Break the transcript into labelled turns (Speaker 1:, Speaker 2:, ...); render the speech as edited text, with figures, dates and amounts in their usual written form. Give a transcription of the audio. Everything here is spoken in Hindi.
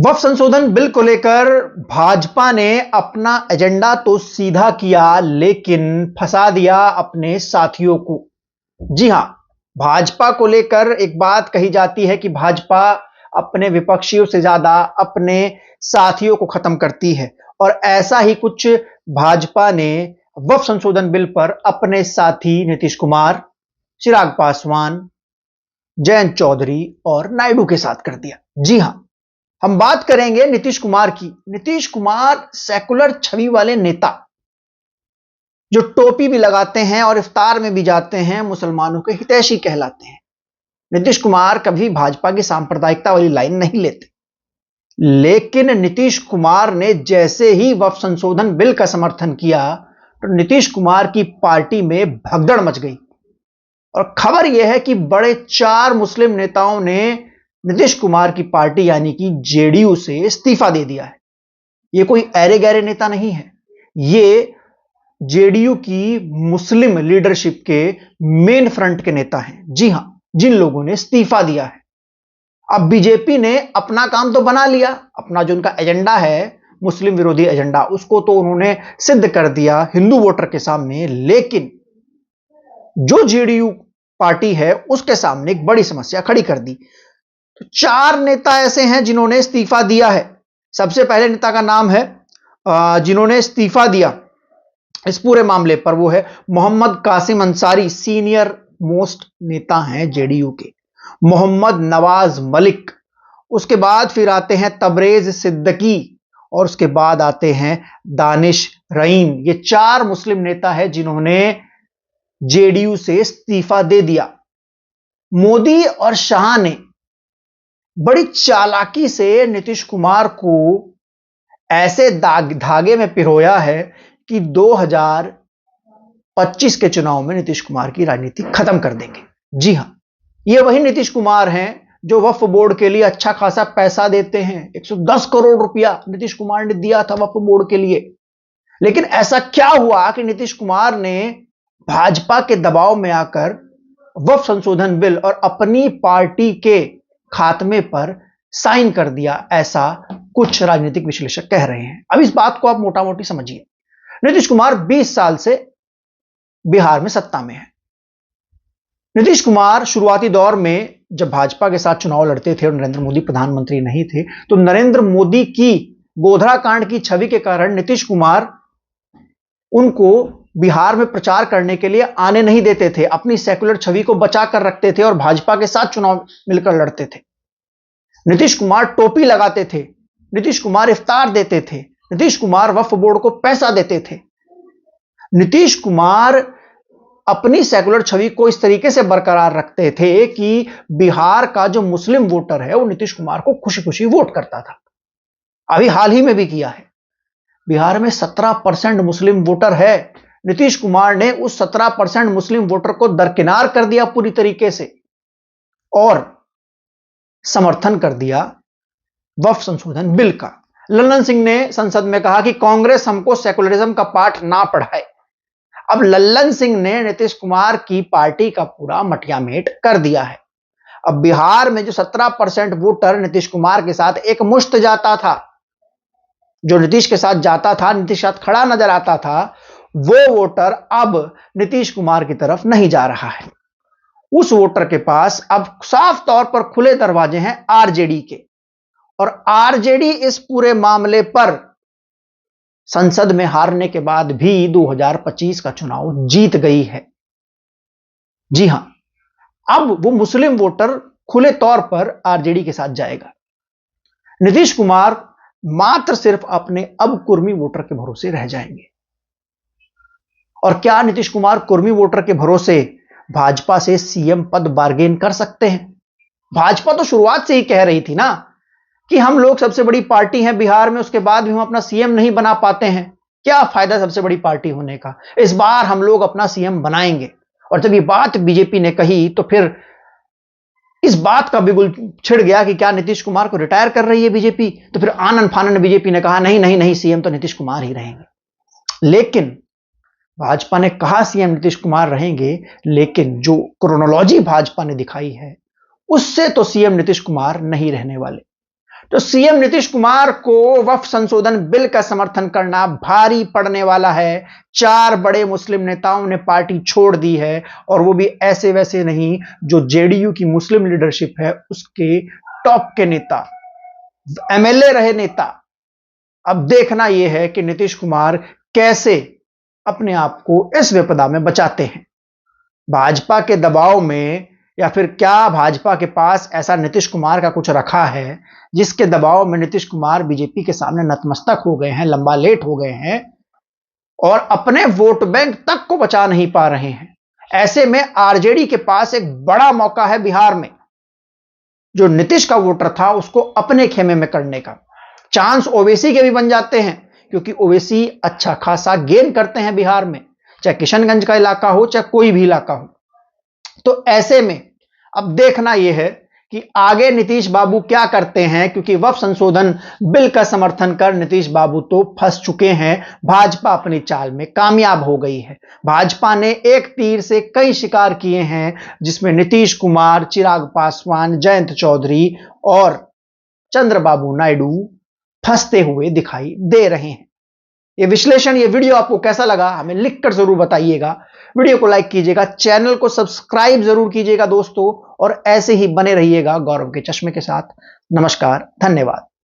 Speaker 1: वक्फ संशोधन बिल को लेकर भाजपा ने अपना एजेंडा तो सीधा किया, लेकिन फंसा दिया अपने साथियों को। जी हां, भाजपा को लेकर एक बात कही जाती है कि भाजपा अपने विपक्षियों से ज्यादा अपने साथियों को खत्म करती है, और ऐसा ही कुछ भाजपा ने वक्फ संशोधन बिल पर अपने साथी नीतीश कुमार, चिराग पासवान, जयंत चौधरी और नायडू के साथ कर दिया। जी हां, हम बात करेंगे नीतीश कुमार की। नीतीश कुमार सेकुलर छवि वाले नेता, जो टोपी भी लगाते हैं और इफ्तार में भी जाते हैं, मुसलमानों के हितैषी कहलाते हैं। नीतीश कुमार कभी भाजपा की सांप्रदायिकता वाली लाइन नहीं लेते, लेकिन नीतीश कुमार ने जैसे ही वक्फ संशोधन बिल का समर्थन किया तो नीतीश कुमार की पार्टी में भगदड़ मच गई। और खबर यह है कि बड़े 4 मुस्लिम नेताओं ने नीतीश कुमार की पार्टी यानी कि जेडीयू से इस्तीफा दे दिया है। यह कोई ऐरे गैरे नेता नहीं है, ये जेडीयू की मुस्लिम लीडरशिप के मेन फ्रंट के नेता हैं। जी हां, जिन लोगों ने इस्तीफा दिया है। अब बीजेपी ने अपना काम तो बना लिया, अपना जो उनका एजेंडा है मुस्लिम विरोधी एजेंडा, उसको तो उन्होंने सिद्ध कर दिया हिंदू वोटर के सामने, लेकिन जो जेडीयू पार्टी है उसके सामने एक बड़ी समस्या खड़ी कर दी। तो 4 नेता ऐसे हैं जिन्होंने इस्तीफा दिया है। सबसे पहले नेता का नाम है जिन्होंने इस्तीफा दिया इस पूरे मामले पर, वो है मोहम्मद कासिम अंसारी। सीनियर मोस्ट नेता हैं जेडीयू के। मोहम्मद नवाज मलिक, उसके बाद फिर आते हैं तबरेज सिद्दीकी, और उसके बाद आते हैं दानिश रईन। ये 4 मुस्लिम नेता हैं जिन्होंने जेडीयू से इस्तीफा दे दिया। मोदी और शाह ने बड़ी चालाकी से नीतीश कुमार को ऐसे धागे में पिरोया है कि 2025 के चुनाव में नीतीश कुमार की राजनीति खत्म कर देंगे। जी हां, ये वही नीतीश कुमार हैं जो वक्फ बोर्ड के लिए अच्छा खासा पैसा देते हैं। 110 करोड़ रुपया नीतीश कुमार ने दिया था वक्फ बोर्ड के लिए। लेकिन ऐसा क्या हुआ कि नीतीश कुमार ने भाजपा के दबाव में आकर वक्फ संशोधन बिल और अपनी पार्टी के खात्मे पर साइन कर दिया, ऐसा कुछ राजनीतिक विश्लेषक कह रहे हैं। अब इस बात को आप मोटा मोटी समझिए। नीतीश कुमार 20 साल से बिहार में सत्ता में है। नीतीश कुमार शुरुआती दौर में जब भाजपा के साथ चुनाव लड़ते थे और नरेंद्र मोदी प्रधानमंत्री नहीं थे, तो नरेंद्र मोदी की गोधरा कांड की छवि के कारण नीतीश कुमार उनको बिहार में प्रचार करने के लिए आने नहीं देते थे। अपनी सेकुलर छवि को बचा कर रखते थे और भाजपा के साथ चुनाव मिलकर लड़ते थे। नीतीश कुमार टोपी लगाते थे, नीतीश कुमार इफ्तार देते थे, नीतीश कुमार वक्फ बोर्ड को पैसा देते थे। नीतीश कुमार अपनी सेकुलर छवि को इस तरीके से बरकरार रखते थे कि बिहार का जो मुस्लिम वोटर है वो नीतीश कुमार को खुशी खुशी वोट करता था। अभी हाल ही में भी किया है। बिहार में 17% मुस्लिम वोटर है। नीतीश कुमार ने उस 17% मुस्लिम वोटर को दरकिनार कर दिया पूरी तरीके से, और समर्थन कर दिया वक्फ संशोधन बिल का। लल्लन सिंह ने संसद में कहा कि कांग्रेस हमको सेकुलरिज्म का पाठ ना पढ़ाए। अब लल्लन सिंह ने नीतीश कुमार की पार्टी का पूरा मटियामेट कर दिया है। अब बिहार में जो 17% वोटर नीतीश कुमार के साथ एक मुश्त जाता था, जो नीतीश के साथ जाता था, नीतीश के साथ खड़ा नजर आता था, वो वोटर अब नीतीश कुमार की तरफ नहीं जा रहा है। उस वोटर के पास अब साफ तौर पर खुले दरवाजे हैं आरजेडी के, और आरजेडी इस पूरे मामले पर संसद में हारने के बाद भी 2025 का चुनाव जीत गई है। जी हां, अब वो मुस्लिम वोटर खुले तौर पर आरजेडी के साथ जाएगा। नीतीश कुमार मात्र सिर्फ अपने अब कुर्मी वोटर के भरोसे रह जाएंगे। और क्या नीतीश कुमार कुर्मी वोटर के भरोसे भाजपा से सीएम पद बार्गेन कर सकते हैं? भाजपा तो शुरुआत से ही कह रही थी ना कि हम लोग सबसे बड़ी पार्टी हैं बिहार में, उसके बाद भी हम अपना सीएम नहीं बना पाते हैं, क्या फायदा सबसे बड़ी पार्टी होने का, इस बार हम लोग अपना सीएम बनाएंगे। और जब ये बात बीजेपी ने कही तो फिर इस बात का बिगुल छिड़ गया कि क्या नीतीश कुमार को रिटायर कर रही है बीजेपी। तो फिर आनन फानन बीजेपी ने कहा नहीं नहीं नहीं, सीएम तो नीतीश कुमार ही रहेंगे। लेकिन भाजपा ने कहा सीएम नीतीश कुमार रहेंगे, लेकिन जो क्रोनोलॉजी भाजपा ने दिखाई है उससे तो सीएम नीतीश कुमार नहीं रहने वाले। तो सीएम नीतीश कुमार को वक्फ संशोधन बिल का समर्थन करना भारी पड़ने वाला है। 4 बड़े मुस्लिम नेताओं ने पार्टी छोड़ दी है, और वो भी ऐसे वैसे नहीं, जो जेडीयू की मुस्लिम लीडरशिप है उसके टॉप के नेता, एमएलए रहे नेता। अब देखना यह है कि नीतीश कुमार कैसे अपने आप को इस विपदा में बचाते हैं। भाजपा के दबाव में, या फिर क्या भाजपा के पास ऐसा नीतीश कुमार का कुछ रखा है जिसके दबाव में नीतीश कुमार बीजेपी के सामने नतमस्तक हो गए हैं, लंबा लेट हो गए हैं और अपने वोट बैंक तक को बचा नहीं पा रहे हैं। ऐसे में आरजेडी के पास एक बड़ा मौका है बिहार में, जो नीतीश का वोटर था उसको अपने खेमे में करने का। चांस ओवैसी के भी बन जाते हैं, क्योंकि ओवैसी अच्छा खासा गेन करते हैं बिहार में, चाहे किशनगंज का इलाका हो चाहे कोई भी इलाका हो। तो ऐसे में अब देखना यह है कि आगे नीतीश बाबू क्या करते हैं, क्योंकि वक्फ संशोधन बिल का समर्थन कर नीतीश बाबू तो फंस चुके हैं। भाजपा अपनी चाल में कामयाब हो गई है। भाजपा ने एक तीर से कई शिकार किए हैं, जिसमें नीतीश कुमार, चिराग पासवान, जयंत चौधरी और चंद्रबाबू नायडू फंसते हुए दिखाई दे रहे हैं। ये विश्लेषण, ये वीडियो आपको कैसा लगा हमें लिखकर जरूर बताइएगा। वीडियो को लाइक कीजिएगा, चैनल को सब्सक्राइब जरूर कीजिएगा दोस्तों, और ऐसे ही बने रहिएगा गौरव के चश्मे के साथ। नमस्कार, धन्यवाद।